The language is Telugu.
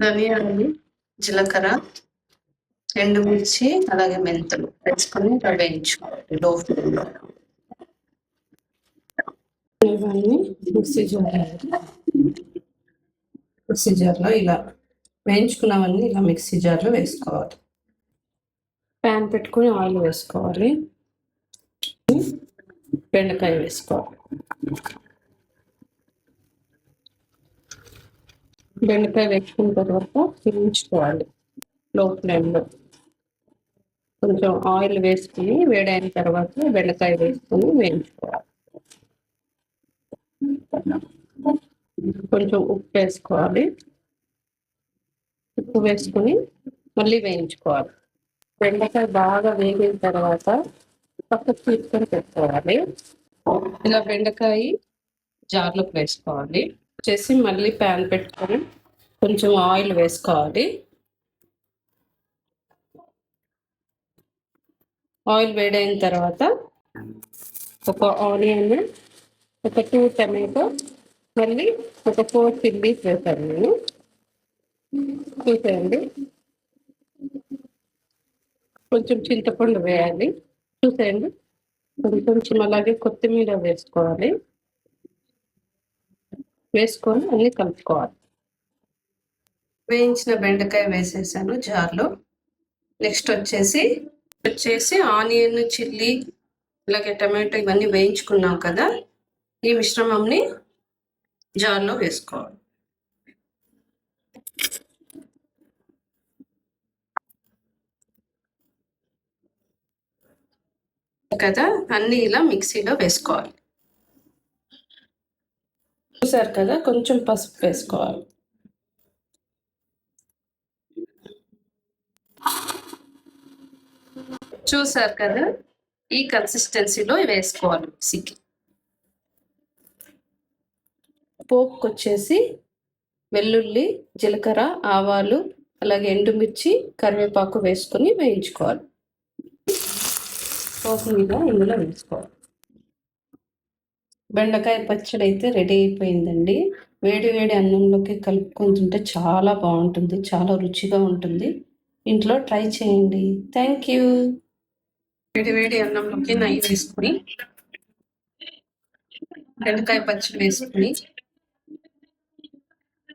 ధనియాలు, జీలకర్ర, ఎండుమిర్చి అలాగే మెంతులు వేసుకొని వేయించుకోవాలి లో ఫ్లేమ్లో. ఇవన్నీ మిక్సీ జార్లో ఇలా వేయించుకున్నవన్నీ ఇలా మిక్సీ జార్లో వేసుకోవాలి. ప్యాన్ పెట్టుకుని ఆయిల్ వేసుకోవాలి. బెండకాయ వేసుకోవాలి. బెండకాయ వేసుకున్న తర్వాత వేయించుకోవాలి లో ఫ్లేమ్లో. కొంచెం ఆయిల్ వేసుకుని వేడైన తర్వాత బెండకాయ వేసుకొని వేయించుకోవాలి. కొంచెం ఉప్పు వేసుకోవాలి. ఉప్పు వేసుకుని మళ్ళీ వేయించుకోవాలి. బెండకాయ బాగా వేగిన తర్వాత పక్కకు తీసుకొని పెట్టుకోవాలి. ఇలా బెండకాయ జార్లోకి వేసుకోవాలి. వచ్చేసి మళ్ళీ ప్యాన్ పెట్టుకొని కొంచెం ఆయిల్ వేసుకోవాలి. ఆయిల్ వేడైన తర్వాత ఒక ఆనియన్, ఒక 2 టమాటో, మళ్ళీ ఒక 4 చిల్లీస్ వేసాను నేను. చూసేయండి. కొంచెం చింతపండు వేయాలి. చూసేయండి. కొంచెం అలాగే కొత్తిమీర వేసుకోవాలి. వేసుకొని అన్నీ కలుపుకోవాలి. వేయించిన బెండకాయ వేసేసాను జార్లో. నెక్స్ట్ వచ్చేసి ఆనియన్, చిల్లీ అలాగే టమాటో ఇవన్నీ వేయించుకున్నాం కదా, ఈ మిశ్రమంని జార్లో వేసుకోవాలి. కదా అన్నీ ఇలా మిక్సీలో వేసుకోవాలి. చూసారు కదా, కొంచెం పసుపు వేసుకోవాలి. చూసారు కదా, ఈ కన్సిస్టెన్సీలో వేసుకోవాలి మిక్సీకి. పోపుకి వచ్చేసి వెల్లుల్లి, జీలకర్ర, ఆవాలు అలాగే ఎండుమిర్చి, కరివేపాకు వేసుకొని వేయించుకోవాలి. పోపు మీద ఇందులో వేసుకోవాలి. బెండకాయ పచ్చడి అయితే రెడీ అయిపోయిందండి. వేడి వేడి అన్నంలోకి కలుపుకొని తింటే చాలా బాగుంటుంది, చాలా రుచిగా ఉంటుంది. ఇంట్లో ట్రై చేయండి. Thank you. వేడి వేడి అన్నంలోకి నెయ్యి వేసుకుని బెండకాయ పచ్చడి వేసుకుని